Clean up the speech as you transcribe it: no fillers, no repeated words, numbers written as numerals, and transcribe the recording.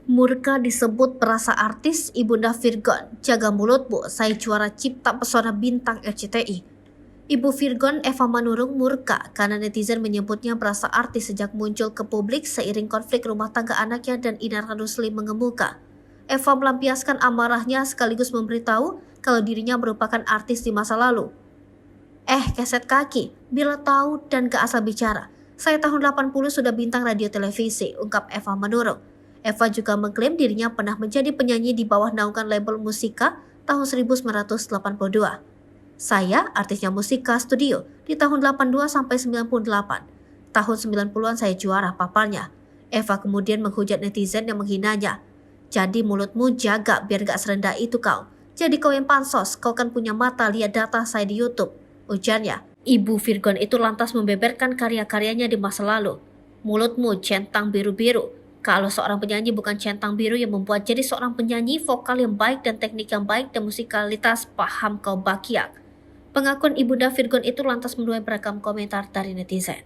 Murka disebut perasa artis, Ibunda Virgon. Jaga mulutmu, saya juara cipta pesona bintang RCTI. Ibu Virgon Eva Manurung murka karena netizen menyebutnya perasa artis sejak muncul ke publik seiring konflik rumah tangga anaknya dan Inara Rusli mengemuka. Eva melampiaskan amarahnya sekaligus memberitahu kalau dirinya merupakan artis di masa lalu. Keset kaki, bila tahu dan gak asal bicara. Saya tahun 80 sudah bintang radio televisi, ungkap Eva Manurung. Eva juga mengklaim dirinya pernah menjadi penyanyi di bawah naungan label Musika tahun 1982. Saya artisnya Musika Studio di tahun 82 sampai 98. Tahun 90-an saya juara paparnya. Eva kemudian menghujat netizen yang menghinanya. Jadi mulutmu jaga biar gak serendah itu kau. Jadi kau yang pansos, kau kan punya mata lihat data saya di YouTube, ujarnya. Ibu Virgon itu lantas membeberkan karya-karyanya di masa lalu. Mulutmu centang biru-biru. Kalau seorang penyanyi bukan centang biru yang membuat jadi seorang penyanyi vokal yang baik dan teknik yang baik dan musikalitas, paham kau bakiak. Pengakuan Ibunda Virgon itu lantas menuai beragam komentar dari netizen.